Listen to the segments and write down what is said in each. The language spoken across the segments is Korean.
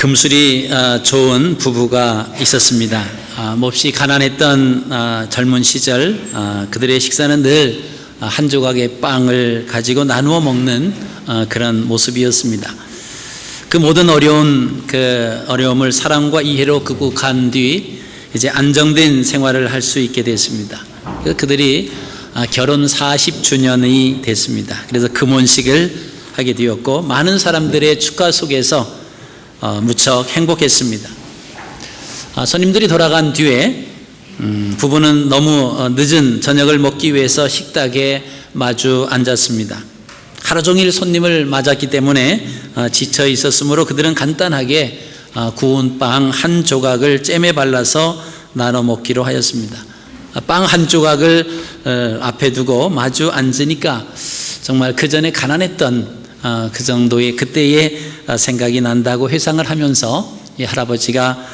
금술이 좋은 부부가 있었습니다. 몹시 가난했던 젊은 시절 그들의 식사는 늘 한 조각의 빵을 가지고 나누어 먹는 그런 모습이었습니다. 그 모든 어려움을 사랑과 이해로 극복한 뒤 이제 안정된 생활을 할 수 있게 됐습니다. 그들이 결혼 40주년이 됐습니다. 그래서 금혼식을 하게 되었고 많은 사람들의 축하 속에서 무척 행복했습니다. 손님들이 돌아간 뒤에 부부는 너무 늦은 저녁을 먹기 위해서 식탁에 마주 앉았습니다. 하루 종일 손님을 맞았기 때문에 지쳐 있었으므로 그들은 간단하게 구운 빵 한 조각을 잼에 발라서 나눠 먹기로 하였습니다. 빵 한 조각을 앞에 두고 마주 앉으니까 정말 그 전에 가난했던 그 정도의 그때의 생각이 난다고 회상을 하면서 이 할아버지가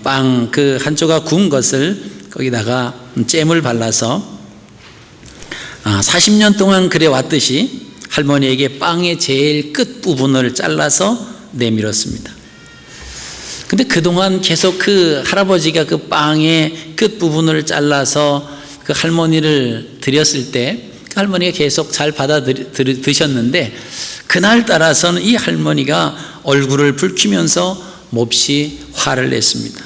빵 그 한 조각 구운 것을 거기다가 잼을 발라서 40년 동안 그래 왔듯이 할머니에게 빵의 제일 끝 부분을 잘라서 내밀었습니다. 근데 그동안 계속 그 할아버지가 그 빵의 끝 부분을 잘라서 그 할머니를 드렸을 때 그 할머니가 계속 잘 드셨는데 그날 따라서는 이 할머니가 얼굴을 붉히면서 몹시 화를 냈습니다.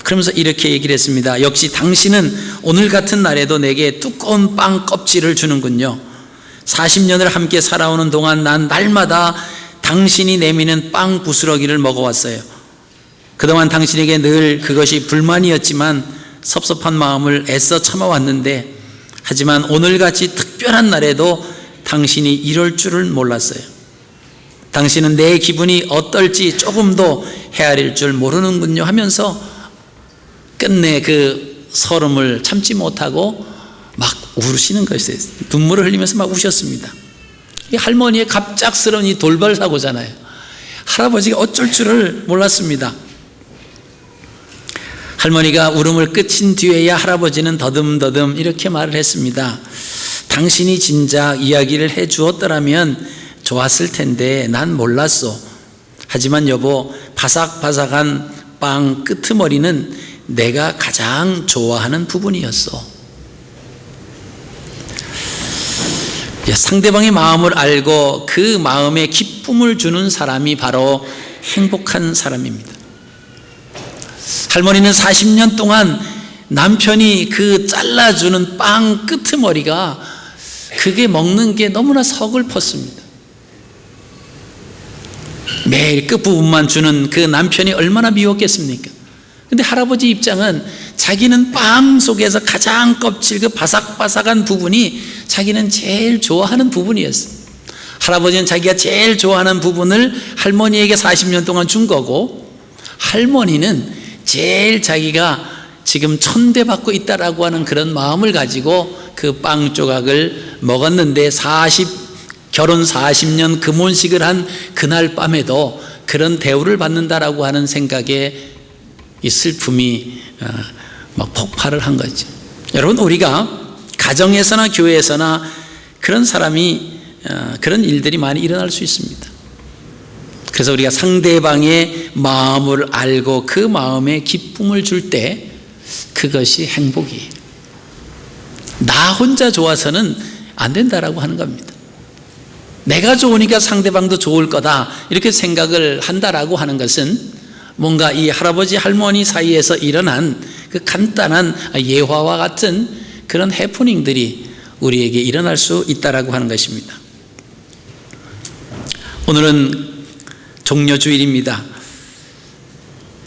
그러면서 이렇게 얘기를 했습니다. 역시 당신은 오늘 같은 날에도 내게 두꺼운 빵 껍질을 주는군요. 40년을 함께 살아오는 동안 난 날마다 당신이 내미는 빵 부스러기를 먹어왔어요. 그동안 당신에게 늘 그것이 불만이었지만 섭섭한 마음을 애써 참아왔는데 하지만 오늘같이 특별한 날에도 당신이 이럴 줄을 몰랐어요. 당신은 내 기분이 어떨지 조금도 헤아릴 줄 모르는군요 하면서 끝내 그 서름을 참지 못하고 막 우시는 것이에요. 눈물을 흘리면서 막 우셨습니다. 이 할머니의 갑작스러운 이 돌발 사고잖아요. 할아버지가 어쩔 줄을 몰랐습니다. 할머니가 울음을 끝인 뒤에야 할아버지는 더듬더듬 이렇게 말을 했습니다. 당신이 진작 이야기를 해 주었더라면 좋았을 텐데 난 몰랐어. 하지만 여보, 바삭바삭한 빵 끄트머리는 내가 가장 좋아하는 부분이었어. 상대방의 마음을 알고 그 마음에 기쁨을 주는 사람이 바로 행복한 사람입니다. 할머니는 40년 동안 남편이 그 잘라주는 빵 끄트머리가 그게 먹는 게 너무나 서글펐습니다. 매일 끝부분만 주는 그 남편이 얼마나 미웠겠습니까? 근데 할아버지 입장은 자기는 빵 속에서 가장 껍질 그 바삭바삭한 부분이 자기는 제일 좋아하는 부분이었어요. 할아버지는 자기가 제일 좋아하는 부분을 할머니에게 40년 동안 준 거고 결혼은 제일 자기가 지금 천대받고 있다라고 하는 그런 마음을 가지고 그 빵 조각을 먹었는데 결혼 40년 금혼식을 한 그날 밤에도 그런 대우를 받는다라고 하는 생각에 이 슬픔이 막 폭발을 한 거죠. 여러분, 우리가 가정에서나 교회에서나 그런 그런 일들이 많이 일어날 수 있습니다. 그래서 우리가 상대방의 마음을 알고 그 마음에 기쁨을 줄 때 그것이 행복이에요. 나 혼자 좋아서는 안 된다라고 하는 겁니다. 내가 좋으니까 상대방도 좋을 거다 이렇게 생각을 한다라고 하는 것은 뭔가 이 할아버지 할머니 사이에서 일어난 그 간단한 예화와 같은 그런 해프닝들이 우리에게 일어날 수 있다라고 하는 것입니다. 오늘은 종려주일입니다.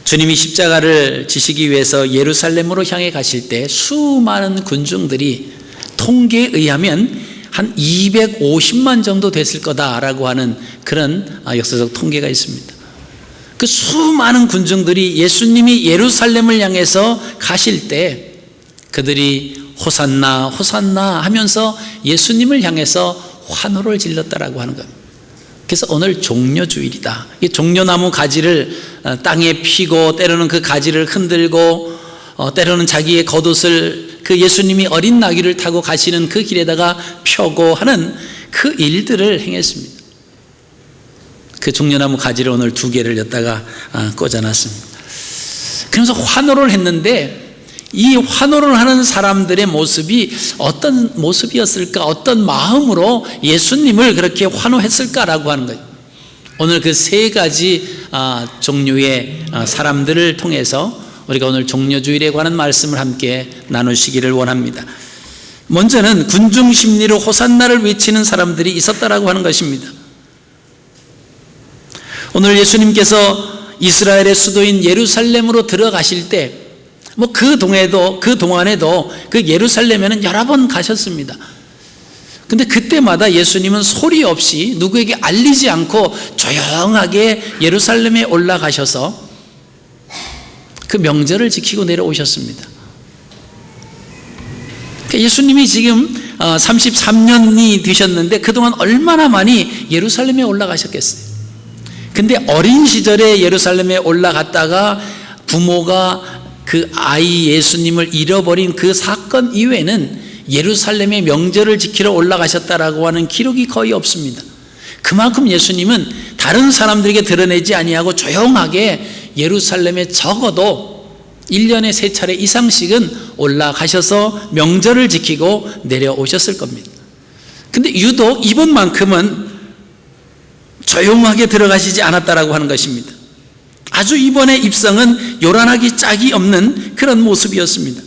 주님이 십자가를 지시기 위해서 예루살렘으로 향해 가실 때 수많은 군중들이 통계에 의하면 한 250만 정도 됐을 거다라고 하는 그런 역사적 통계가 있습니다. 그 수많은 군중들이 예수님이 예루살렘을 향해서 가실 때 그들이 호산나 호산나 하면서 예수님을 향해서 환호를 질렀다라고 하는 겁니다. 그래서 오늘 종려주일이다. 이 종려나무 가지를 땅에 피고 때로는 그 가지를 흔들고 때로는 자기의 겉옷을 그 예수님이 어린 나귀를 타고 가시는 그 길에다가 펴고 하는 그 일들을 행했습니다. 그 종려나무 가지를 오늘 2개를 여기다가 꽂아놨습니다. 그러면서 환호를 했는데 이 환호를 하는 사람들의 모습이 어떤 모습이었을까, 어떤 마음으로 예수님을 그렇게 환호했을까라고 하는 거예요. 오늘 그 3가지 종류의 사람들을 통해서 우리가 오늘 종려주일에 관한 말씀을 함께 나누시기를 원합니다. 먼저는 군중 심리로 호산나를 외치는 사람들이 있었다라고 하는 것입니다. 오늘 예수님께서 이스라엘의 수도인 예루살렘으로 들어가실 때 그 동안에도 그 예루살렘에는 여러 번 가셨습니다. 근데 그때마다 예수님은 소리 없이 누구에게 알리지 않고 조용하게 예루살렘에 올라가셔서 그 명절을 지키고 내려오셨습니다. 예수님이 지금 33년이 되셨는데 그동안 얼마나 많이 예루살렘에 올라가셨겠어요. 근데 어린 시절에 예루살렘에 올라갔다가 부모가 그 아이 예수님을 잃어버린 그 사건 이외에는 예루살렘의 명절을 지키러 올라가셨다라고 하는 기록이 거의 없습니다. 그만큼 예수님은 다른 사람들에게 드러내지 아니하고 조용하게 예루살렘에 적어도 1년에 3차례 이상씩은 올라가셔서 명절을 지키고 내려오셨을 겁니다. 근데 유독 이번만큼은 조용하게 들어가시지 않았다라고 하는 것입니다. 아주 이번의 입성은 요란하기 짝이 없는 그런 모습이었습니다.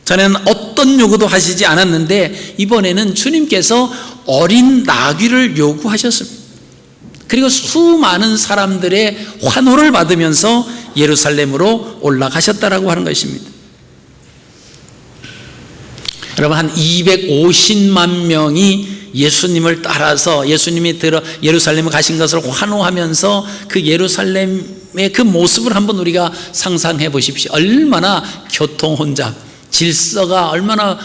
전에는 어떤 요구도 하시지 않았는데 이번에는 주님께서 어린 나귀를 요구하셨습니다. 그리고 수많은 사람들의 환호를 받으면서 예루살렘으로 올라가셨다라고 하는 것입니다. 여러분, 한 250만 명이 예수님을 따라서 예수님이 예루살렘에 가신 것을 환호하면서 그 예루살렘의 그 모습을 한번 우리가 상상해 보십시오. 얼마나 교통혼잡, 질서가 얼마나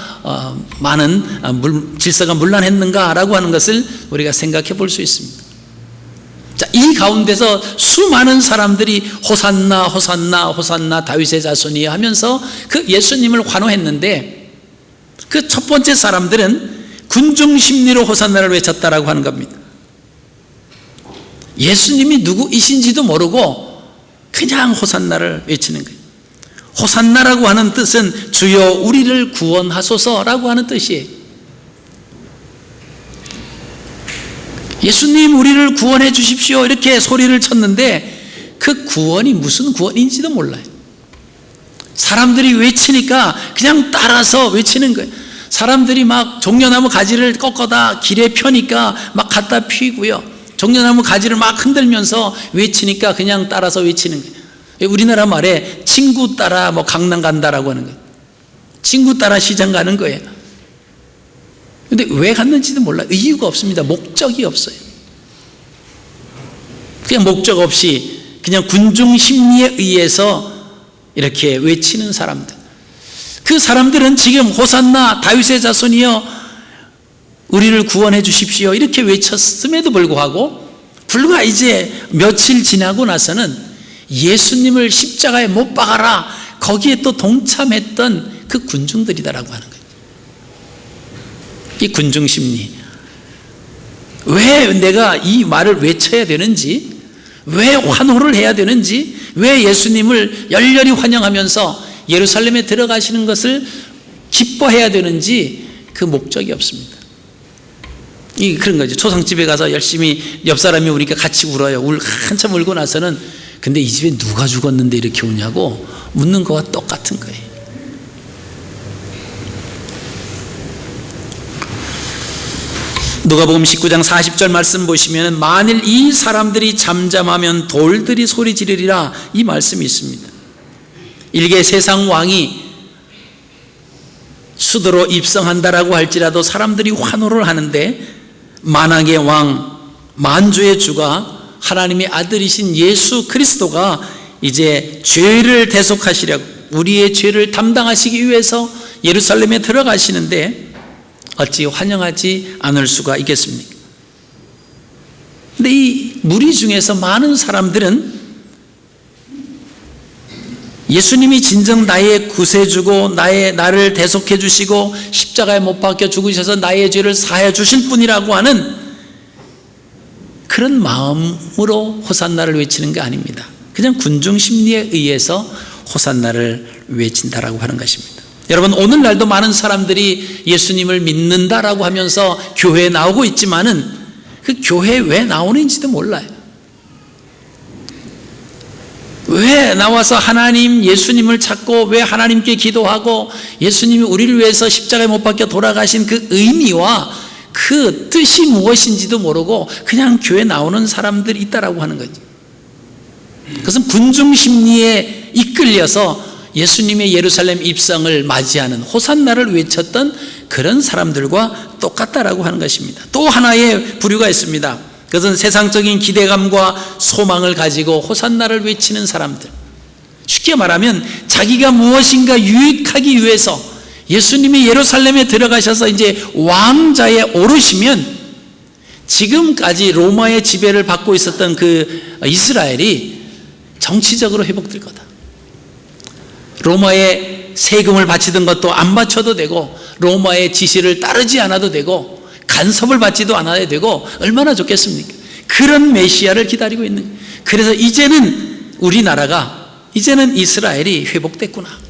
많은 질서가 문란했는가라고 하는 것을 우리가 생각해 볼 수 있습니다. 자, 이 가운데서 수많은 사람들이 호산나 호산나 호산나 다윗의 자손이 하면서 그 예수님을 환호했는데 그 첫 번째 사람들은 군중 심리로 호산나를 외쳤다라고 하는 겁니다. 예수님이 누구이신지도 모르고 그냥 호산나를 외치는 거예요. 호산나라고 하는 뜻은 주여 우리를 구원하소서라고 하는 뜻이에요. 예수님 우리를 구원해 주십시오 이렇게 소리를 쳤는데 그 구원이 무슨 구원인지도 몰라요. 사람들이 외치니까 그냥 따라서 외치는 거예요. 사람들이 막 종려나무 가지를 꺾어다 길에 펴니까 막 갖다 피고요. 종려나무 가지를 막 흔들면서 외치니까 그냥 따라서 외치는 거예요. 우리나라 말에 친구 따라 강남 간다라고 하는 거예요. 친구 따라 시장 가는 거예요. 근데 왜 갔는지도 몰라요. 이유가 없습니다. 목적이 없어요. 그냥 목적 없이 그냥 군중 심리에 의해서 이렇게 외치는 사람들. 그 사람들은 지금 호산나 다윗의 자손이여 우리를 구원해 주십시오 이렇게 외쳤음에도 불구하고 불과 이제 며칠 지나고 나서는 예수님을 십자가에 못 박아라 거기에 또 동참했던 그 군중들이다라고 하는 거예요. 이 군중 심리, 왜 내가 이 말을 외쳐야 되는지, 왜 환호를 해야 되는지, 왜 예수님을 열렬히 환영하면서 예루살렘에 들어가시는 것을 기뻐해야 되는지 그 목적이 없습니다. 그런 거죠. 초상집에 가서 열심히 옆 사람이 우니까 같이 울어요. 한참 울고 나서는 근데 이 집에 누가 죽었는데 이렇게 우냐고 묻는 거와 똑같은 거예요. 누가복음 19장 40절 말씀 보시면 만일 이 사람들이 잠잠하면 돌들이 소리 지르리라 이 말씀이 있습니다. 일개 세상 왕이 수도로 입성한다라고 할지라도 사람들이 환호를 하는데 만왕의 왕, 만주의 주가 하나님의 아들이신 예수 그리스도가 이제 죄를 대속하시려고 우리의 죄를 담당하시기 위해서 예루살렘에 들어가시는데 어찌 환영하지 않을 수가 있겠습니까? 근데 이 무리 중에서 많은 사람들은 예수님이 진정 나의 구세주고 나를 대속해 주시고 십자가에 못 박혀 죽으셔서 나의 죄를 사해 주실 분이라고 하는 그런 마음으로 호산나를 외치는 게 아닙니다. 그냥 군중 심리에 의해서 호산나를 외친다라고 하는 것입니다. 여러분, 오늘날도 많은 사람들이 예수님을 믿는다라고 하면서 교회에 나오고 있지만은 그 교회에 왜 나오는지도 몰라요. 왜 나와서 하나님, 예수님을 찾고 왜 하나님께 기도하고 예수님이 우리를 위해서 십자가에 못 박혀 돌아가신 그 의미와 그 뜻이 무엇인지도 모르고 그냥 교회 나오는 사람들이 있다라고 하는 거죠. 그것은 군중 심리에 이끌려서 예수님의 예루살렘 입성을 맞이하는 호산나를 외쳤던 그런 사람들과 똑같다라고 하는 것입니다. 또 하나의 부류가 있습니다. 그것은 세상적인 기대감과 소망을 가지고 호산나를 외치는 사람들. 쉽게 말하면 자기가 무엇인가 유익하기 위해서 예수님이 예루살렘에 들어가셔서 이제 왕자에 오르시면 지금까지 로마의 지배를 받고 있었던 그 이스라엘이 정치적으로 회복될 거다. 로마에 세금을 바치던 것도 안 바쳐도 되고 로마의 지시를 따르지 않아도 되고 간섭을 받지도 않아야 되고 얼마나 좋겠습니까? 그런 메시아를 기다리고 있는 거예요. 그래서 이제는 우리나라가, 이제는 이스라엘이 회복됐구나.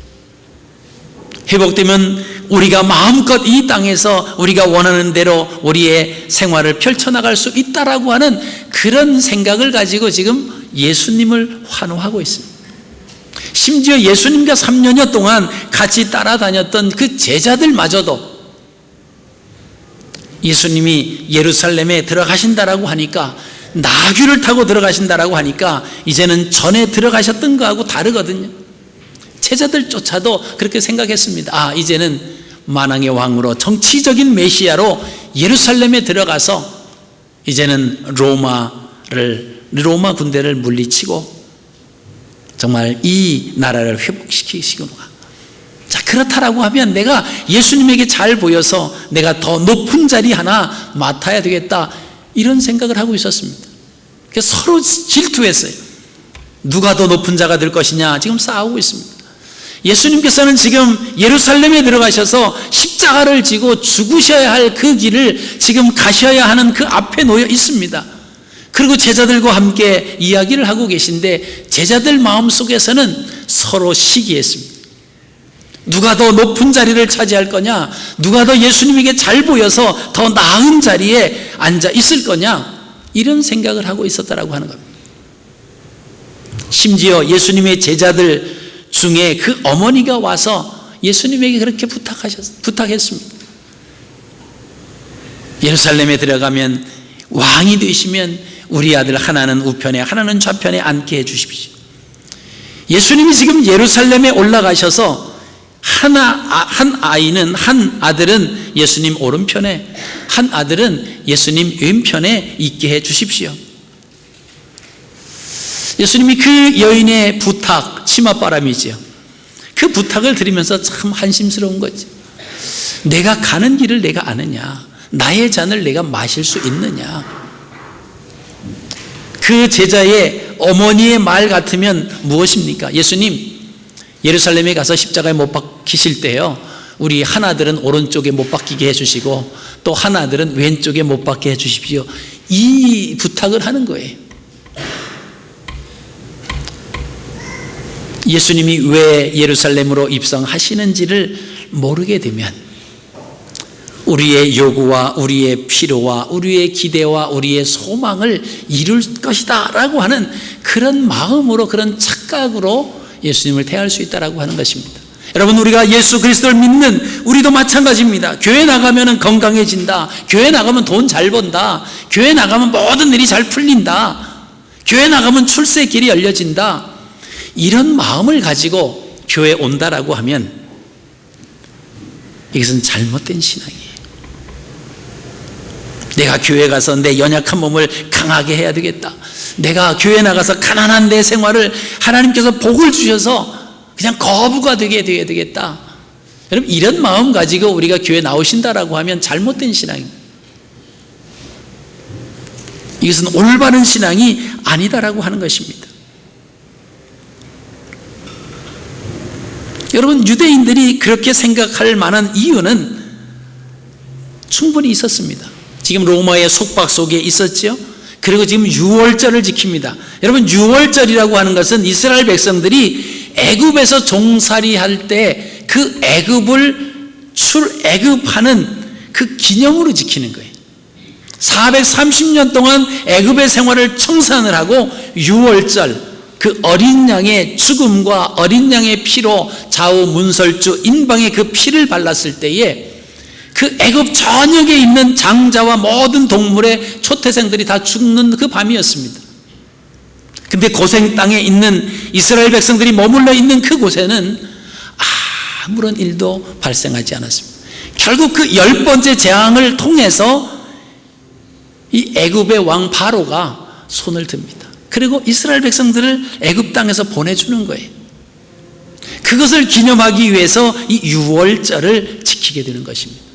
회복되면 우리가 마음껏 이 땅에서 우리가 원하는 대로 우리의 생활을 펼쳐나갈 수 있다라고 하는 그런 생각을 가지고 지금 예수님을 환호하고 있습니다. 심지어 예수님과 3년여 동안 같이 따라다녔던 그 제자들마저도 예수님이 예루살렘에 들어가신다라고 하니까, 나귀를 타고 들어가신다라고 하니까 이제는 전에 들어가셨던 거하고 다르거든요. 제자들조차도 그렇게 생각했습니다. 아, 이제는 만왕의 왕으로 정치적인 메시아로 예루살렘에 들어가서 이제는 로마 군대를 물리치고 정말 이 나라를 회복시키시구나. 자, 그렇다라고 하면 내가 예수님에게 잘 보여서 내가 더 높은 자리 하나 맡아야 되겠다, 이런 생각을 하고 있었습니다. 그래서 서로 질투했어요. 누가 더 높은 자가 될 것이냐 지금 싸우고 있습니다. 예수님께서는 지금 예루살렘에 들어가셔서 십자가를 지고 죽으셔야 할 그 길을 지금 가셔야 하는 그 앞에 놓여 있습니다. 그리고 제자들과 함께 이야기를 하고 계신데 제자들 마음속에서는 서로 시기했습니다. 누가 더 높은 자리를 차지할 거냐, 누가 더 예수님에게 잘 보여서 더 나은 자리에 앉아 있을 거냐, 이런 생각을 하고 있었다라고 하는 겁니다. 심지어 예수님의 제자들 중에 그 어머니가 와서 예수님에게 그렇게 부탁했습니다. 예루살렘에 들어가면 왕이 되시면 우리 아들 하나는 우편에 하나는 좌편에 앉게 해 주십시오. 예수님이 지금 예루살렘에 올라가셔서 한 아들은 예수님 오른편에, 한 아들은 예수님 왼편에 있게 해 주십시오. 예수님이 그 여인의 부탁, 치맛바람이지요. 그 부탁을 들으면서 참 한심스러운 거지. 내가 가는 길을 내가 아느냐, 나의 잔을 내가 마실 수 있느냐. 그 제자의 어머니의 말 같으면 무엇입니까? 예수님, 예루살렘에 가서 십자가에 못 박히실 때요, 우리 하나들은 오른쪽에 못 박히게 해주시고 또 하나들은 왼쪽에 못 박게 해주십시오. 이 부탁을 하는 거예요. 예수님이 왜 예루살렘으로 입성하시는지를 모르게 되면 우리의 요구와 우리의 필요와 우리의 기대와 우리의 소망을 이룰 것이다 라고 하는 그런 마음으로, 그런 착각으로 예수님을 대할 수 있다라고 하는 것입니다. 여러분, 우리가 예수 그리스도를 믿는 우리도 마찬가지입니다. 교회 나가면 건강해진다, 교회 나가면 돈 잘 번다, 교회 나가면 모든 일이 잘 풀린다, 교회 나가면 출세의 길이 열려진다, 이런 마음을 가지고 교회에 온다라고 하면 이것은 잘못된 신앙이에요. 내가 교회 가서 내 연약한 몸을 강하게 해야 되겠다, 내가 교회 나가서 가난한 내 생활을 하나님께서 복을 주셔서 그냥 거부가 되게 돼야 되겠다. 여러분, 이런 마음 가지고 우리가 교회 나오신다라고 하면 잘못된 신앙입니다. 이것은 올바른 신앙이 아니다라고 하는 것입니다. 여러분, 유대인들이 그렇게 생각할 만한 이유는 충분히 있었습니다. 지금 로마의 속박 속에 있었죠. 그리고 지금 유월절을 지킵니다. 여러분, 유월절이라고 하는 것은 이스라엘 백성들이 애굽에서 종살이할 때 그 애굽하는 그 기념으로 지키는 거예요. 430년 동안 애굽의 생활을 청산을 하고 유월절, 그 어린 양의 죽음과 어린 양의 피로 좌우 문설주 인방에 그 피를 발랐을 때에 그 애굽 전역에 있는 장자와 모든 동물의 초태생들이 다 죽는 그 밤이었습니다. 근데 고생 땅에 있는 이스라엘 백성들이 머물러 있는 그곳에는 아무런 일도 발생하지 않았습니다. 결국 그 10번째 재앙을 통해서 이 애굽의 왕 바로가 손을 듭니다. 그리고 이스라엘 백성들을 애굽 땅에서 보내주는 거예요. 그것을 기념하기 위해서 이 유월절을 지키게 되는 것입니다.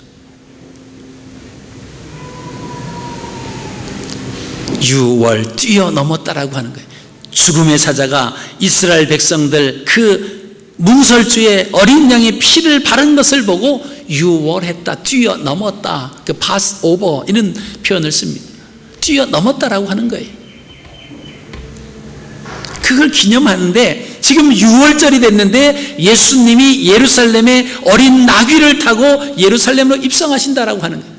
유월, 뛰어넘었다라고 하는 거예요. 죽음의 사자가 이스라엘 백성들 그 문설주에 어린 양의 피를 바른 것을 보고 유월했다, 뛰어넘었다, 그 파스오버 이런 표현을 씁니다. 뛰어넘었다라고 하는 거예요. 그걸 기념하는데 지금 유월절이 됐는데 예수님이 예루살렘에 어린 나귀를 타고 예루살렘으로 입성하신다라고 하는 거예요.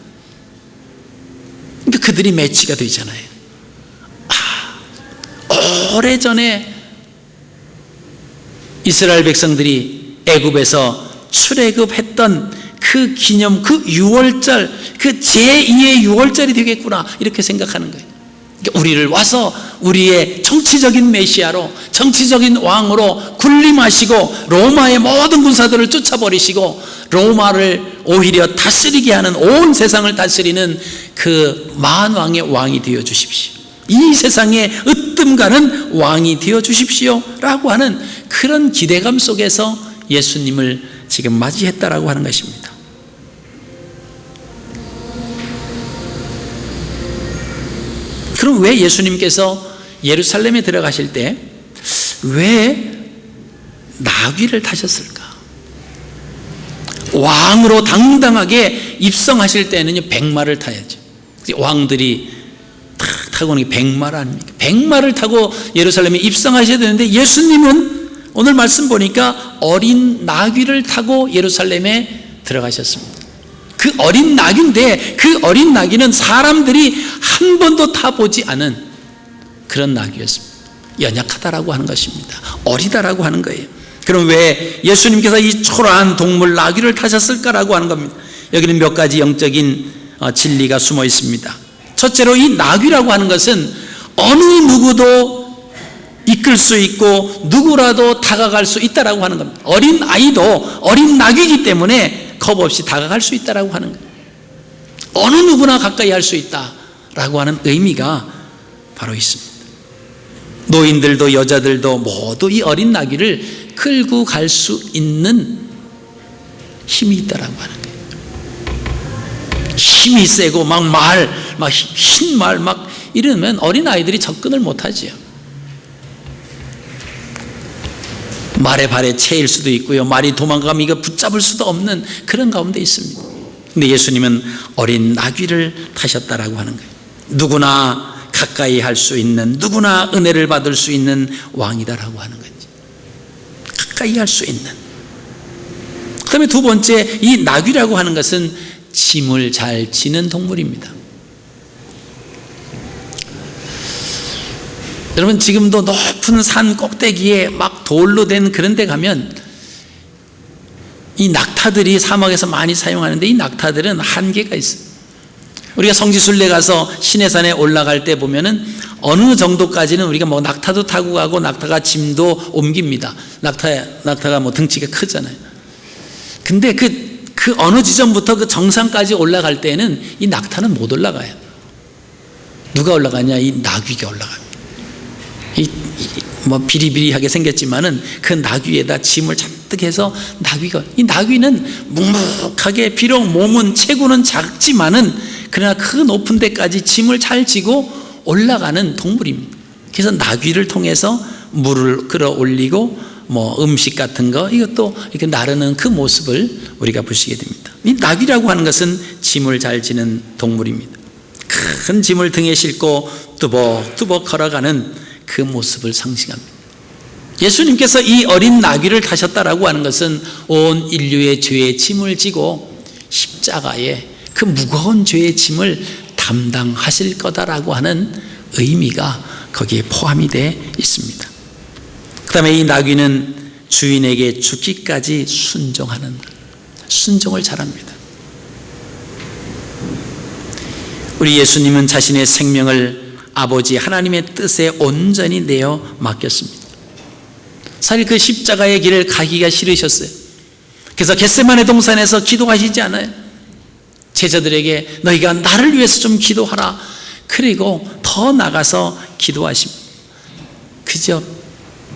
그러니까 그들이 매치가 되잖아요. 오래전에 이스라엘 백성들이 애굽에서 출애굽했던 그 기념, 그 유월절, 그 제2의 유월절이 되겠구나 이렇게 생각하는 거예요. 그러니까 우리를 와서 우리의 정치적인 메시아로, 정치적인 왕으로 군림하시고 로마의 모든 군사들을 쫓아버리시고 로마를 오히려 다스리게 하는, 온 세상을 다스리는 그 만왕의 왕이 되어 주십시오. 이 세상에 으뜸가는 왕이 되어 주십시오 라고 하는 그런 기대감 속에서 예수님을 지금 맞이했다라고 하는 것입니다. 그럼 왜 예수님께서 예루살렘에 들어가실 때 왜 나귀를 타셨을까? 왕으로 당당하게 입성하실 때는요, 백마를 타야죠. 왕들이 타고 오는 게 백마 아닙니까? 백마를 타고 예루살렘에 입성하셔야 되는데 예수님은 오늘 말씀 보니까 어린 나귀를 타고 예루살렘에 들어가셨습니다. 그 어린 나귀인데 그 어린 나귀는 사람들이 한 번도 타보지 않은 그런 나귀였습니다. 연약하다라고 하는 것입니다. 어리다라고 하는 거예요. 그럼 왜 예수님께서 이 초라한 동물 나귀를 타셨을까라고 하는 겁니다. 여기는 몇 가지 영적인 진리가 숨어 있습니다. 첫째로 이 나귀라고 하는 것은 어느 누구도 이끌 수 있고 누구라도 다가갈 수 있다라고 하는 겁니다. 어린 아이도 어린 나귀이기 때문에 겁 없이 다가갈 수 있다라고 하는 거예요. 어느 누구나 가까이 할 수 있다라고 하는 의미가 바로 있습니다. 노인들도 여자들도 모두 이 어린 나귀를 끌고 갈 수 있는 힘이 있다라고 하는 거예요. 힘이 세고 막 흰 말 막 이러면 어린 아이들이 접근을 못하지요. 말의 발에 채일 수도 있고요, 말이 도망가면 이거 붙잡을 수도 없는 그런 가운데 있습니다. 근데 예수님은 어린 나귀를 타셨다라고 하는 거예요. 누구나 가까이 할 수 있는, 누구나 은혜를 받을 수 있는 왕이다라고 하는 거죠. 가까이 할 수 있는. 그 다음에 두 번째, 이 나귀라고 하는 것은 짐을 잘 지는 동물입니다. 여러분, 지금도 높은 산 꼭대기에 막 돌로 된 그런 데 가면 이 낙타들이 사막에서 많이 사용하는데 이 낙타들은 한계가 있어요. 우리가 성지순례 가서 시내산에 올라갈 때 보면은 어느 정도까지는 우리가 뭐 낙타도 타고 가고 낙타가 짐도 옮깁니다. 낙타가 뭐 등치가 크잖아요. 근데 그 어느 지점부터 그 정상까지 올라갈 때는 이 낙타는 못 올라가요. 누가 올라가냐? 이 나귀가 올라갑니다. 뭐 비리비리하게 생겼지만은 그 나귀에다 짐을 잔뜩 해서 이 나귀는 묵묵하게, 비록 몸은 체구는 작지만은 그러나 그 높은 데까지 짐을 잘 지고 올라가는 동물입니다. 그래서 나귀를 통해서 물을 끌어올리고 뭐 음식 같은 거 이것도 이렇게 나르는 그 모습을 우리가 보시게 됩니다. 이 나귀라고 하는 것은 짐을 잘 지는 동물입니다. 큰 짐을 등에 싣고 뚜벅뚜벅 걸어가는 그 모습을 상징합니다. 예수님께서 이 어린 나귀를 타셨다라고 하는 것은 온 인류의 죄의 짐을 지고 십자가에 그 무거운 죄의 짐을 담당하실 거다라고 하는 의미가 거기에 포함이 되어 있습니다. 그 다음에 이 나귀는 주인에게 죽기까지 순종을 잘합니다. 우리 예수님은 자신의 생명을 아버지 하나님의 뜻에 온전히 내어 맡겼습니다. 사실 그 십자가의 길을 가기가 싫으셨어요. 그래서 겟세마네 동산에서 기도하시지 않아요? 제자들에게 너희가 나를 위해서 좀 기도하라. 그리고 더 나가서 기도하십니다. 그저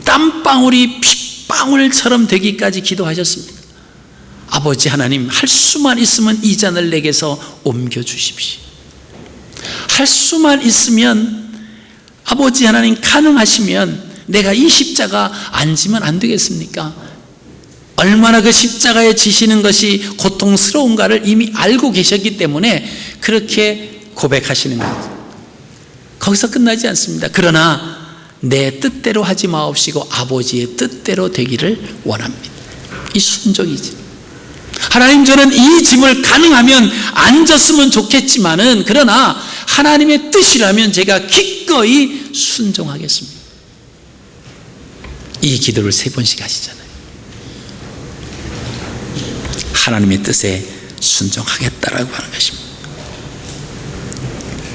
땀방울이 핏방울처럼 되기까지 기도하셨습니다. 아버지 하나님, 할 수만 있으면 이 잔을 내게서 옮겨주십시오. 할 수만 있으면 아버지 하나님 가능하시면 내가 이 십자가 안 지면 안 되겠습니까? 얼마나 그 십자가에 지시는 것이 고통스러운가를 이미 알고 계셨기 때문에 그렇게 고백하시는 거죠. 거기서 끝나지 않습니다. 그러나 내 뜻대로 하지 마옵시고 아버지의 뜻대로 되기를 원합니다. 이 순종이지. 하나님, 저는 이 짐을 가능하면 안 졌으면 좋겠지만은 그러나 하나님의 뜻이라면 제가 기꺼이 순종하겠습니다. 이 기도를 3번씩 하시잖아요. 하나님의 뜻에 순종하겠다라고 하는 것입니다.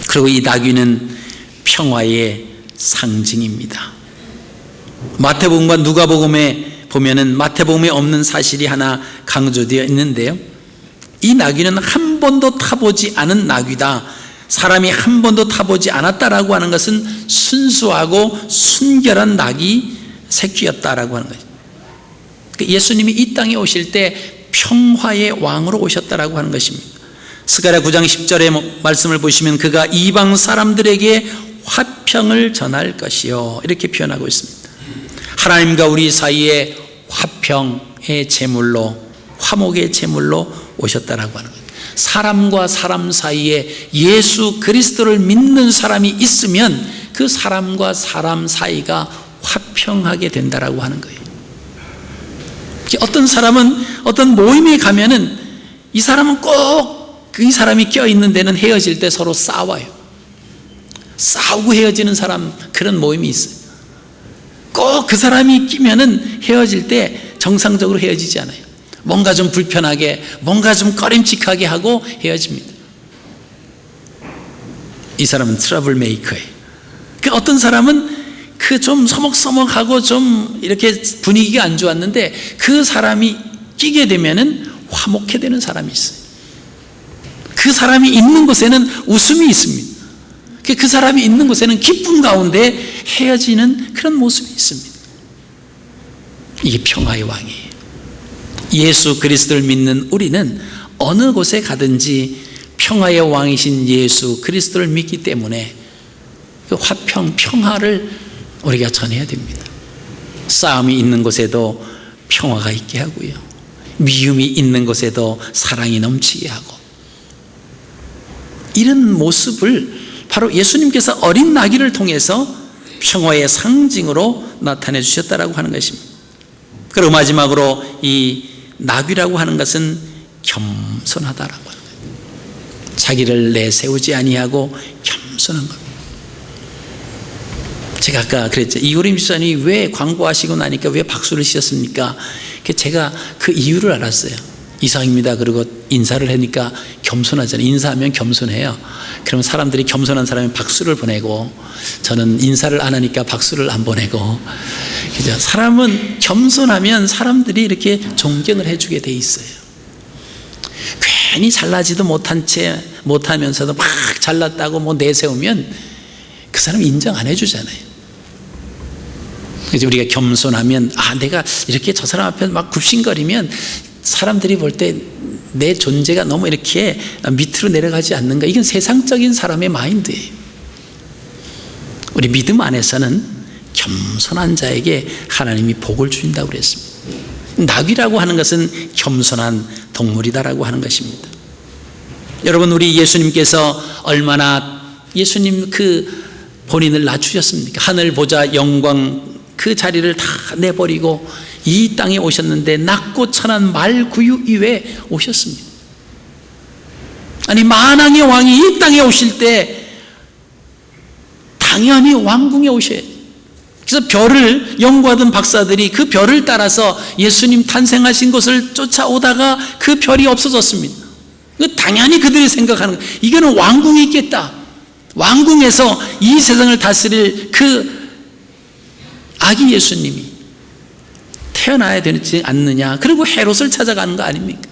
그리고 이 나귀는 평화의 상징입니다. 마태복음과 누가복음에 보면은 마태복음에 없는 사실이 하나 강조되어 있는데요. 이 나귀는 한 번도 타보지 않은 나귀다. 사람이 한 번도 타보지 않았다라고 하는 것은 순수하고 순결한 나귀 새끼였다라고 하는 거죠. 예수님이 이 땅에 오실 때 평화의 왕으로 오셨다라고 하는 것입니다. 스가랴 9장 10절의 말씀을 보시면 그가 이방 사람들에게 화평을 전할 것이요, 이렇게 표현하고 있습니다. 하나님과 우리 사이에 화평의 제물로, 화목의 제물로 오셨다라고 하는 거예요. 사람과 사람 사이에 예수 그리스도를 믿는 사람이 있으면 그 사람과 사람 사이가 화평하게 된다라고 하는 거예요. 어떤 사람은 어떤 모임에 가면은 이 사람은 꼭 이 사람이 껴있는 데는 헤어질 때 서로 싸워요. 싸우고 헤어지는 사람, 그런 모임이 있어요. 꼭 그 사람이 끼면은 헤어질 때 정상적으로 헤어지지 않아요. 뭔가 좀 불편하게, 뭔가 좀 꺼림칙하게 하고 헤어집니다. 이 사람은 트러블 메이커예요. 그 어떤 사람은 그 좀 서먹서먹하고 좀 이렇게 분위기가 안 좋았는데 그 사람이 끼게 되면은 화목해 되는 사람이 있어요. 그 사람이 있는 곳에는 웃음이 있습니다. 그 사람이 있는 곳에는 기쁨 가운데 헤어지는 그런 모습이 있습니다. 이게 평화의 왕이에요. 예수 그리스도를 믿는 우리는 어느 곳에 가든지 평화의 왕이신 예수 그리스도를 믿기 때문에 그 화평, 평화를 우리가 전해야 됩니다. 싸움이 있는 곳에도 평화가 있게 하고요, 미움이 있는 곳에도 사랑이 넘치게 하고, 이런 모습을 바로 예수님께서 어린 나귀를 통해서 평화의 상징으로 나타내 주셨다라고 하는 것입니다. 그리고 마지막으로 이 나귀라고 하는 것은 겸손하다라고 하는 거예요. 자기를 내세우지 아니하고 겸손한 겁니다. 제가 아까 그랬죠. 이효림 집사님이 왜 광고하시고 나니까 왜 박수를 치셨습니까? 제가 그 이유를 알았어요. 이상입니다. 그리고 인사를 하니까 겸손하잖아요. 인사하면 겸손해요. 그러면 사람들이 겸손한 사람이 박수를 보내고, 저는 인사를 안 하니까 박수를 안 보내고. 그죠? 사람은 겸손하면 사람들이 이렇게 존경을 해주게 돼 있어요. 괜히 잘나지도 못한 채 못하면서도 막 잘났다고 뭐 내세우면 그 사람 인정 안 해주잖아요. 그래서 우리가 겸손하면, 내가 이렇게 저 사람 앞에 막 굽신거리면 사람들이 볼 때 내 존재가 너무 이렇게 밑으로 내려가지 않는가. 이건 세상적인 사람의 마인드예요. 우리 믿음 안에서는 겸손한 자에게 하나님이 복을 주신다고 그랬습니다. 나귀라고 하는 것은 겸손한 동물이다라고 하는 것입니다. 여러분, 우리 예수님께서 얼마나 예수님 그 본인을 낮추셨습니까? 하늘 보좌 영광 그 자리를 다 내버리고 이 땅에 오셨는데 낮고 천한 말구유 위에 오셨습니다. 아니 만왕의 왕이 이 땅에 오실 때 당연히 왕궁에 오셔야 돼요. 그래서 별을 연구하던 박사들이 그 별을 따라서 예수님 탄생하신 곳을 쫓아오다가 그 별이 없어졌습니다. 당연히 그들이 생각하는 거예요. 이거는 왕궁이 있겠다. 왕궁에서 이 세상을 다스릴 그 아기 예수님이 태어나야 되지 않느냐. 그리고 헤롯을 찾아가는 거 아닙니까?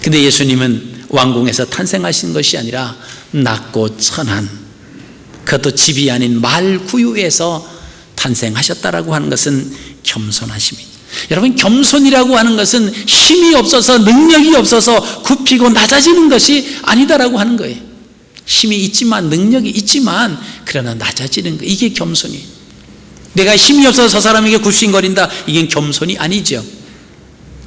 근데 예수님은 왕궁에서 탄생하신 것이 아니라 낮고 천한, 그것도 집이 아닌 말구유에서 탄생하셨다라고 하는 것은 겸손하십니다. 여러분, 겸손이라고 하는 것은 힘이 없어서 능력이 없어서 굽히고 낮아지는 것이 아니다라고 하는 거예요. 힘이 있지만 능력이 있지만 그러나 낮아지는 거, 이게 겸손이에요. 내가 힘이 없어서 저 사람에게 굽신거린다, 이게 겸손이 아니죠.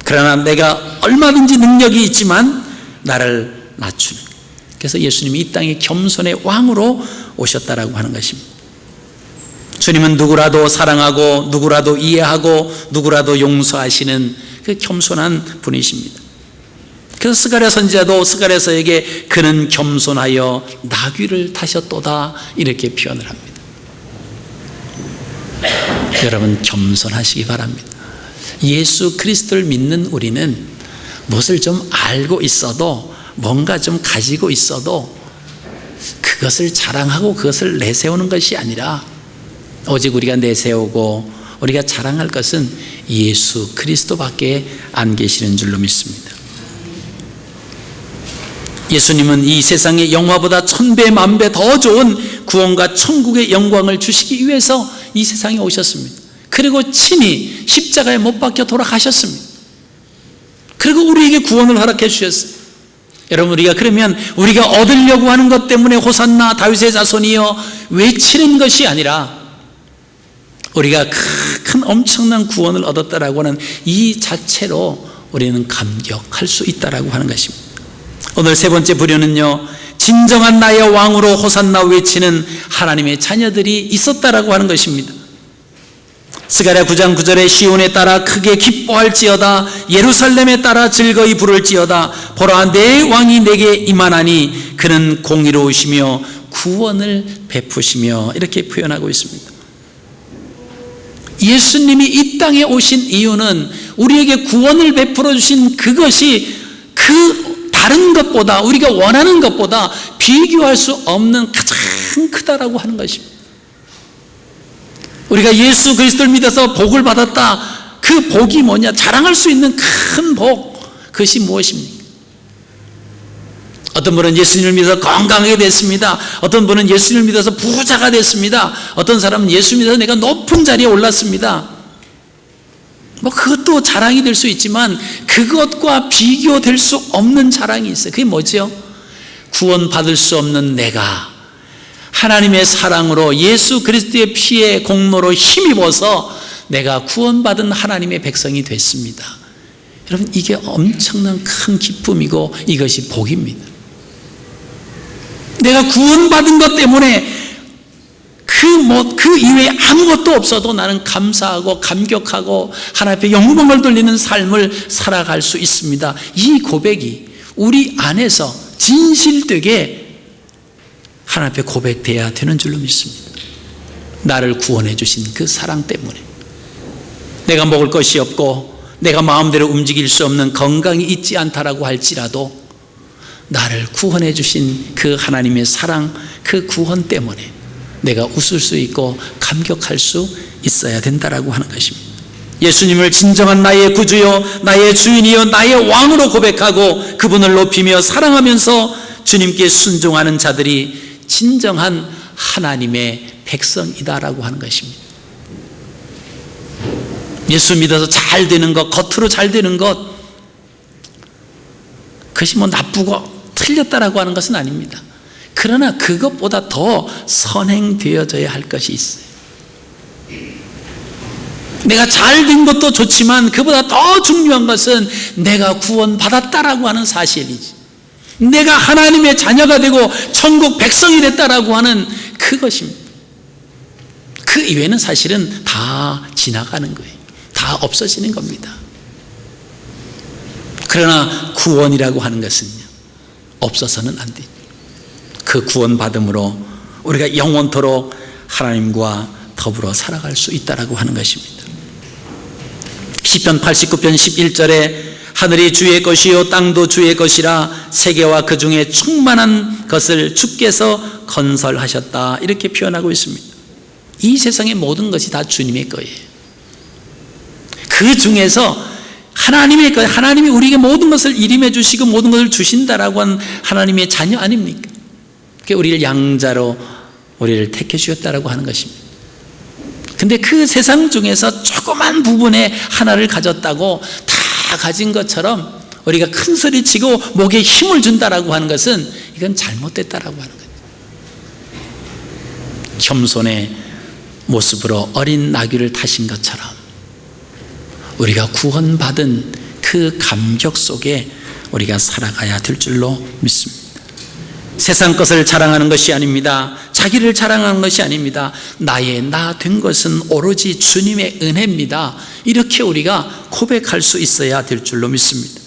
그러나 내가 얼마든지 능력이 있지만 나를 낮추는, 그래서 예수님이 이 땅에 겸손의 왕으로 오셨다라고 하는 것입니다. 주님은 누구라도 사랑하고 누구라도 이해하고 누구라도 용서하시는 그 겸손한 분이십니다. 그래서 스가랴 선지자도 스가랴서에게 그는 겸손하여 나귀를 타셨도다 이렇게 표현을 합니다. 여러분, 겸손하시기 바랍니다. 예수 그리스도를 믿는 우리는 무엇을 좀 알고 있어도, 뭔가 좀 가지고 있어도 그것을 자랑하고 그것을 내세우는 것이 아니라 오직 우리가 내세우고 우리가 자랑할 것은 예수 그리스도밖에 안 계시는 줄로 믿습니다. 예수님은 이 세상의 영화보다 1000배 만배 더 좋은 구원과 천국의 영광을 주시기 위해서 이 세상에 오셨습니다. 그리고 친히 십자가에 못 박혀 돌아가셨습니다. 그리고 우리에게 구원을 허락해 주셨어요. 여러분, 우리가 그러면 우리가 얻으려고 하는 것 때문에 호산나 다윗의 자손이여 외치는 것이 아니라 우리가 큰 엄청난 구원을 얻었다라고 하는 이 자체로 우리는 감격할 수 있다라고 하는 것입니다. 오늘 세 번째 부류는요, 진정한 나의 왕으로 호산나 외치는 하나님의 자녀들이 있었다라고 하는 것입니다. 스가랴 9장 9절에 시온에 따라 크게 기뻐할지어다, 예루살렘에 따라 즐거이 부를지어다, 보라 내 왕이 내게 임하나니 그는 공의로우시며 구원을 베푸시며, 이렇게 표현하고 있습니다. 예수님이 이 땅에 오신 이유는 우리에게 구원을 베풀어 주신 그것이 그 다른 것보다, 우리가 원하는 것보다 비교할 수 없는 가장 크다라고 하는 것입니다. 우리가 예수 그리스도를 믿어서 복을 받았다, 그 복이 뭐냐? 자랑할 수 있는 큰 복, 그것이 무엇입니까? 어떤 분은 예수님을 믿어서 건강하게 됐습니다. 어떤 분은 예수님을 믿어서 부자가 됐습니다. 어떤 사람은 예수 믿어서 내가 높은 자리에 올랐습니다. 그것도 자랑이 될 수 있지만 그것과 비교될 수 없는 자랑이 있어요. 그게 뭐죠? 구원받을 수 없는 내가 하나님의 사랑으로 예수 그리스도의 피의 공로로 힘입어서 내가 구원받은 하나님의 백성이 됐습니다. 여러분, 이게 엄청난 큰 기쁨이고 이것이 복입니다. 내가 구원받은 것 때문에 그 이외에 아무것도 없어도 나는 감사하고 감격하고 하나님 앞에 영광을 돌리는 삶을 살아갈 수 있습니다. 이 고백이 우리 안에서 진실되게 하나님 앞에 고백돼야 되는 줄로 믿습니다. 나를 구원해 주신 그 사랑 때문에, 내가 먹을 것이 없고 내가 마음대로 움직일 수 없는 건강이 있지 않다라고 할지라도 나를 구원해 주신 그 하나님의 사랑, 그 구원 때문에 내가 웃을 수 있고 감격할 수 있어야 된다라고 하는 것입니다. 예수님을 진정한 나의 구주요, 나의 주인이요, 나의 왕으로 고백하고 그분을 높이며 사랑하면서 주님께 순종하는 자들이 진정한 하나님의 백성이다라고 하는 것입니다. 예수 믿어서 잘 되는 것, 겉으로 잘 되는 것, 그것이 나쁘고 틀렸다라고 하는 것은 아닙니다. 그러나 그것보다 더 선행되어져야 할 것이 있어요. 내가 잘 된 것도 좋지만 그보다 더 중요한 것은 내가 구원받았다라고 하는 사실이지. 내가 하나님의 자녀가 되고 천국 백성이 됐다라고 하는 그것입니다. 그 이외에는 사실은 다 지나가는 거예요. 다 없어지는 겁니다. 그러나 구원이라고 하는 것은요, 없어서는 안 돼요. 그 구원받음으로 우리가 영원토록 하나님과 더불어 살아갈 수 있다라고 하는 것입니다. 시편 89편 11절에 하늘이 주의 것이요 땅도 주의 것이라 세계와 그 중에 충만한 것을 주께서 건설하셨다, 이렇게 표현하고 있습니다. 이 세상의 모든 것이 다 주님의 거예요. 그 중에서 하나님의 것, 하나님이 우리에게 모든 것을 일임해 주시고 모든 것을 주신다라고 한 하나님의 자녀 아닙니까? 그게 우리를 양자로 우리를 택해 주셨다라고 하는 것입니다. 근데 그 세상 중에서 조그만 부분에 하나를 가졌다고 다 가진 것처럼 우리가 큰 소리 치고 목에 힘을 준다라고 하는 것은 이건 잘못됐다라고 하는 거예요. 겸손의 모습으로 어린 나귀를 타신 것처럼 우리가 구원받은 그 감격 속에 우리가 살아가야 될 줄로 믿습니다. 세상 것을 자랑하는 것이 아닙니다. 자기를 자랑하는 것이 아닙니다. 나의 나 된 것은 오로지 주님의 은혜입니다. 이렇게 우리가 고백할 수 있어야 될 줄로 믿습니다.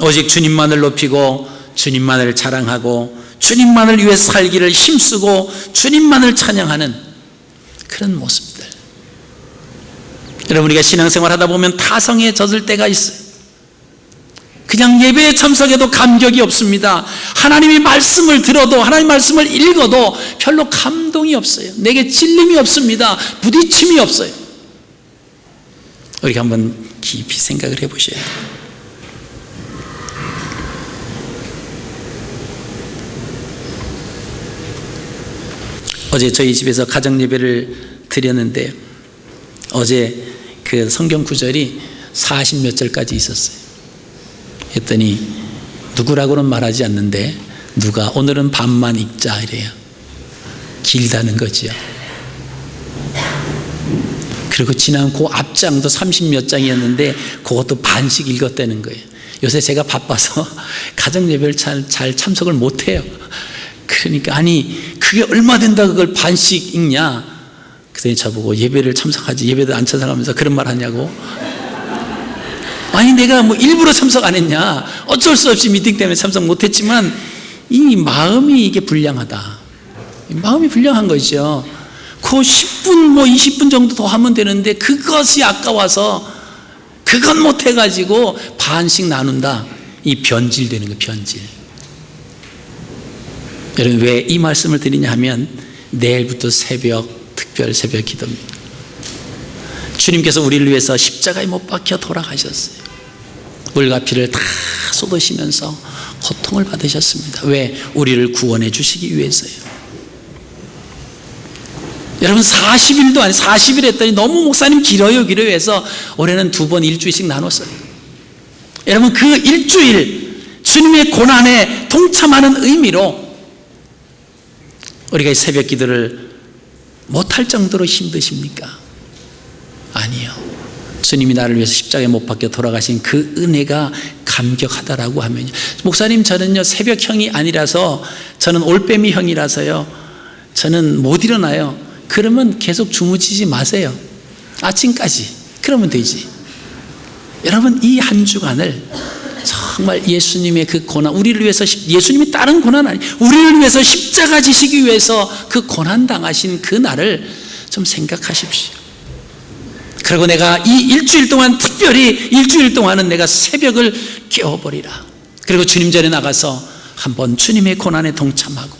오직 주님만을 높이고 주님만을 자랑하고 주님만을 위해 살기를 힘쓰고 주님만을 찬양하는 그런 모습들. 여러분, 우리가 신앙생활 하다 보면 타성에 젖을 때가 있어요. 그냥 예배에 참석해도 감격이 없습니다. 하나님의 말씀을 들어도, 하나님의 말씀을 읽어도 별로 감동이 없어요. 내게 찔림이 없습니다. 부딪힘이 없어요. 우리가 한번 깊이 생각을 해보셔야 돼요. 어제 저희 집에서 가정 예배를 드렸는데 어제 그 성경 구절이 40몇 절까지 있었어요. 했더니 누구라고는 말하지 않는데 누가 오늘은 반만 읽자 이래요. 길다는 거지요. 그리고 지난 그 앞장도 30몇 장이었는데 그것도 반씩 읽었다는 거예요. 요새 제가 바빠서 가정 예배를 잘 참석을 못해요. 그러니까 아니 그게 얼마 된다 그걸 반씩 읽냐. 그랬더니 저보고 예배를 참석하지 예배도 안 참석하면서 그런 말 하냐고. 아니 내가 뭐 일부러 참석 안 했냐. 어쩔 수 없이 미팅 때문에 참석 못했지만 이 마음이 이게 불량하다. 마음이 불량한 거죠. 그 10분 뭐 20분 정도 더 하면 되는데 그것이 아까워서 그것 못해가지고 반씩 나눈다. 이 변질되는 거예요. 변질. 여러분 왜 이 말씀을 드리냐 하면 내일부터 특별 새벽 기도입니다. 주님께서 우리를 위해서 십자가에 못 박혀 돌아가셨어요. 물과 피를 다 쏟으시면서 고통을 받으셨습니다. 왜? 우리를 구원해 주시기 위해서요. 여러분 40일도 아니 40일 했더니 너무 목사님 길어요 해서 올해는 2번 일주일씩 나눴어요. 여러분 그 일주일 주님의 고난에 동참하는 의미로 우리가 이 새벽 기도를 못할 정도로 힘드십니까? 아니요. 주님이 나를 위해서 십자가에 못 박혀 돌아가신 그 은혜가 감격하다라고 하면요. 목사님 저는요 새벽형이 아니라서 저는 올빼미 형이라서요 저는 못 일어나요. 그러면 계속 주무시지 마세요. 아침까지. 그러면 되지. 여러분 이 한 주간을 정말 예수님의 그 고난, 우리를 위해서 예수님이 다른 고난 아니, 우리를 위해서 십자가 지시기 위해서 그 고난 당하신 그 날을 좀 생각하십시오. 그리고 내가 이 일주일 동안 특별히 일주일 동안은 내가 새벽을 깨워버리라. 그리고 주님 전에 나가서 한번 주님의 고난에 동참하고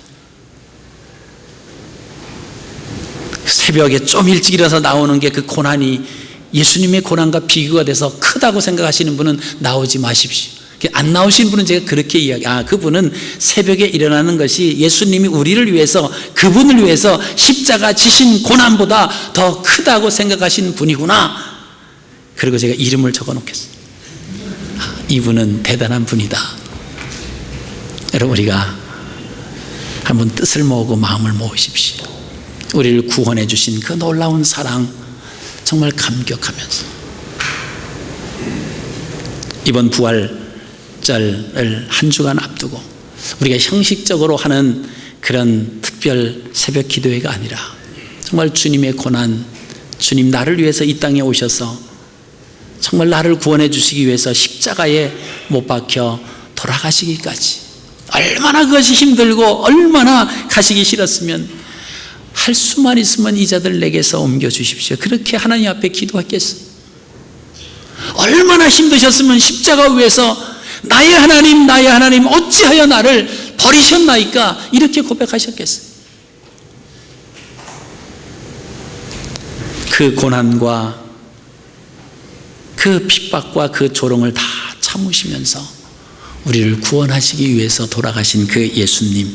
새벽에 좀 일찍 일어나서 나오는 게 그 고난이 예수님의 고난과 비교가 돼서 크다고 생각하시는 분은 나오지 마십시오. 안 나오신 분은 제가 그렇게 그분은 새벽에 일어나는 것이 예수님이 우리를 위해서 그분을 위해서 십자가 지신 고난보다 더 크다고 생각하시는 분이구나. 그리고 제가 이름을 적어 놓겠습니다. 이분은 대단한 분이다. 여러분 우리가 한번 뜻을 모으고 마음을 모으십시오. 우리를 구원해 주신 그 놀라운 사랑 정말 감격하면서 이번 부활 특별절을 한 주간 앞두고 우리가 형식적으로 하는 그런 특별 새벽 기도회가 아니라 정말 주님의 고난, 주님 나를 위해서 이 땅에 오셔서 정말 나를 구원해 주시기 위해서 십자가에 못 박혀 돌아가시기까지 얼마나 그것이 힘들고 얼마나 가시기 싫었으면 할 수만 있으면 이 자들 내게서 옮겨주십시오. 그렇게 하나님 앞에 기도했겠어요. 얼마나 힘드셨으면 십자가 위에서 나의 하나님 어찌하여 나를 버리셨나이까 이렇게 고백하셨겠어요. 그 고난과 그 핍박과 그 조롱을 다 참으시면서 우리를 구원하시기 위해서 돌아가신 그 예수님,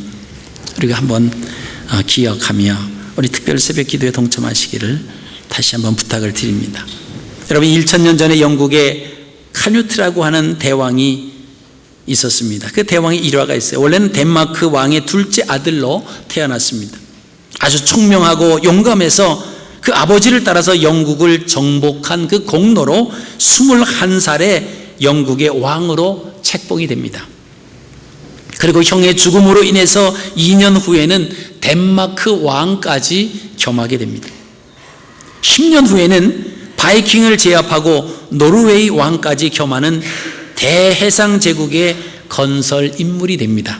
우리가 한번 기억하며 우리 특별 새벽 기도에 동참하시기를 다시 한번 부탁을 드립니다. 여러분, 1000년 전에 영국에 카뉴트라고 하는 대왕이 있었습니다. 그 대왕의 일화가 있어요. 원래는 덴마크 왕의 둘째 아들로 태어났습니다. 아주 총명하고 용감해서 그 아버지를 따라서 영국을 정복한 그 공로로 21살에 영국의 왕으로 책봉이 됩니다. 그리고 형의 죽음으로 인해서 2년 후에는 덴마크 왕까지 겸하게 됩니다. 10년 후에는 바이킹을 제압하고 노르웨이 왕까지 겸하는 대해상 제국의 건설 인물이 됩니다.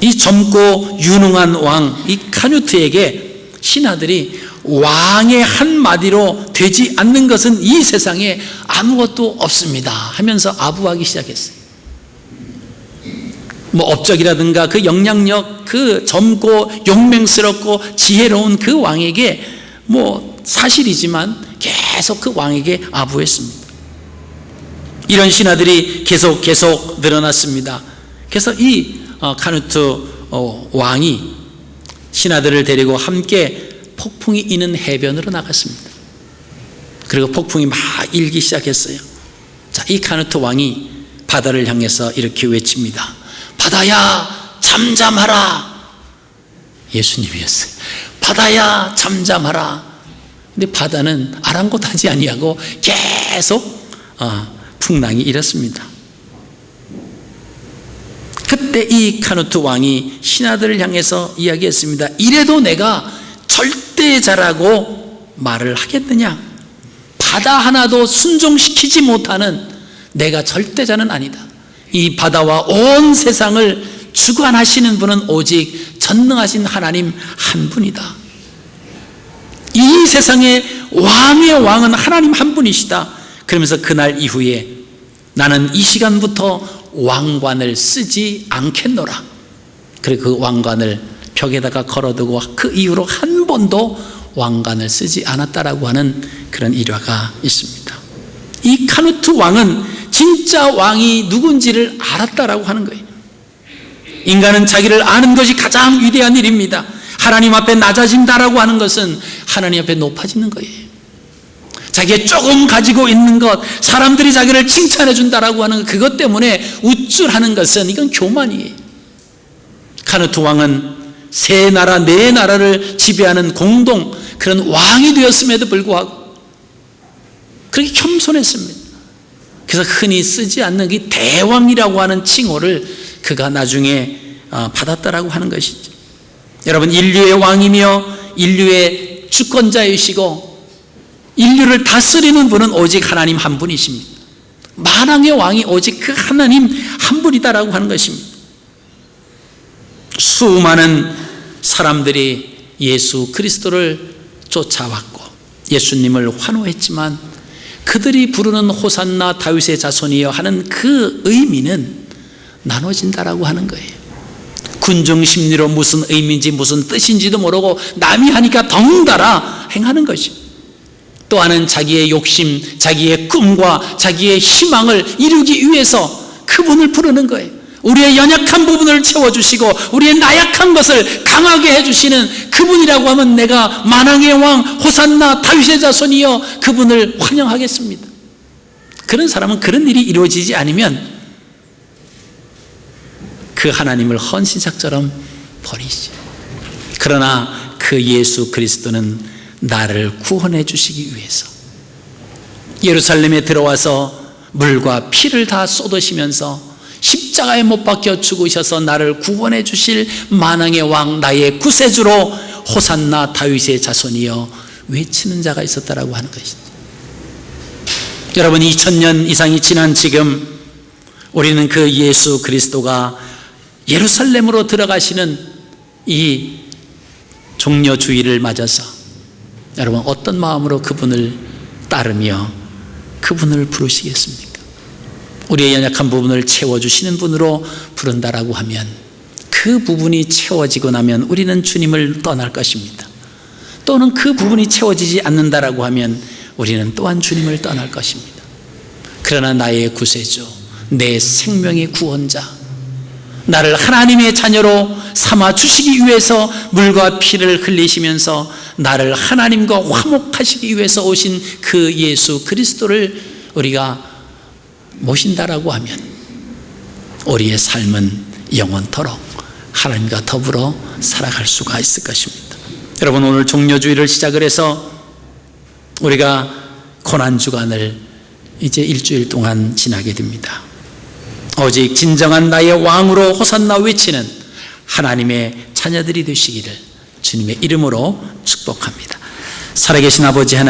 이 젊고 유능한 왕, 이 카뉴트에게 신하들이 왕의 한마디로 되지 않는 것은 이 세상에 아무것도 없습니다 하면서 아부하기 시작했어요. 업적이라든가 그 영향력, 그 젊고 용맹스럽고 지혜로운 그 왕에게 사실이지만 계속 그 왕에게 아부했습니다. 이런 신하들이 계속 늘어났습니다. 그래서 이 카누트 왕이 신하들을 데리고 함께 폭풍이 있는 해변으로 나갔습니다. 그리고 폭풍이 막 일기 시작했어요. 자, 이 카누트 왕이 바다를 향해서 이렇게 외칩니다. 바다야 잠잠하라. 예수님이었어요. 바다야 잠잠하라. 근데 바다는 아랑곳하지 아니하고 계속 풍랑이 일었습니다. 그때 이 카누트 왕이 신하들을 향해서 이야기했습니다. 이래도 내가 절대자라고 말을 하겠느냐? 바다 하나도 순종시키지 못하는 내가 절대자는 아니다. 이 바다와 온 세상을 주관하시는 분은 오직 전능하신 하나님 한 분이다. 이 세상의 왕의 왕은 하나님 한 분이시다. 그러면서 그날 이후에 나는 이 시간부터 왕관을 쓰지 않겠노라. 그리고 그 왕관을 벽에다가 걸어두고 그 이후로 한 번도 왕관을 쓰지 않았다라고 하는 그런 일화가 있습니다. 이 카누트 왕은 진짜 왕이 누군지를 알았다라고 하는 거예요. 인간은 자기를 아는 것이 가장 위대한 일입니다. 하나님 앞에 낮아진다라고 하는 것은 하나님 앞에 높아지는 거예요. 자기가 조금 가지고 있는 것, 사람들이 자기를 칭찬해 준다라고 하는 그것 때문에 우쭐하는 것은 이건 교만이에요. 카누트 왕은 세 나라, 네 나라를 지배하는 공동 그런 왕이 되었음에도 불구하고 그렇게 겸손했습니다. 그래서 흔히 쓰지 않는 이 대왕이라고 하는 칭호를 그가 나중에 받았다라고 하는 것이죠. 여러분, 인류의 왕이며 인류의 주권자이시고 인류를 다스리는 분은 오직 하나님 한 분이십니다. 만왕의 왕이 오직 그 하나님 한 분이다라고 하는 것입니다. 수많은 사람들이 예수 그리스도를 쫓아왔고 예수님을 환호했지만 그들이 부르는 호산나 다윗의 자손이여 하는 그 의미는 나눠진다라고 하는 거예요. 군중 심리로 무슨 의미인지 무슨 뜻인지도 모르고 남이 하니까 덩달아 행하는 것이. 또 하나는 자기의 욕심, 자기의 꿈과 자기의 희망을 이루기 위해서 그분을 부르는 거예요. 우리의 연약한 부분을 채워주시고 우리의 나약한 것을 강하게 해주시는 그분이라고 하면 내가 만왕의 왕 호산나 다윗의 자손이여 그분을 환영하겠습니다. 그런 사람은 그런 일이 이루어지지 않으면 그 하나님을 헌신삭처럼 버리죠. 그러나 그 예수 그리스도는 나를 구원해 주시기 위해서 예루살렘에 들어와서 물과 피를 다 쏟으시면서 십자가에 못 박혀 죽으셔서 나를 구원해 주실 만왕의 왕 나의 구세주로 호산나 다윗의 자손이여 외치는 자가 있었다라고 하는 것이죠. 여러분, 2000년 이상이 지난 지금 우리는 그 예수 그리스도가 예루살렘으로 들어가시는 이 종려주의를 맞아서 여러분 어떤 마음으로 그분을 따르며 그분을 부르시겠습니까? 우리의 연약한 부분을 채워주시는 분으로 부른다라고 하면 그 부분이 채워지고 나면 우리는 주님을 떠날 것입니다. 또는 그 부분이 채워지지 않는다라고 하면 우리는 또한 주님을 떠날 것입니다. 그러나 나의 구세주, 내 생명의 구원자, 나를 하나님의 자녀로 삼아 주시기 위해서 물과 피를 흘리시면서 나를 하나님과 화목하시기 위해서 오신 그 예수 그리스도를 우리가 모신다라고 하면 우리의 삶은 영원토록 하나님과 더불어 살아갈 수가 있을 것입니다. 여러분, 오늘 종려주의를 시작을 해서 우리가 고난주간을 이제 일주일 동안 지나게 됩니다. 오직 진정한 나의 왕으로 호산나 외치는 하나님의 자녀들이 되시기를 주님의 이름으로 축복합니다. 살아계신 아버지 하나님,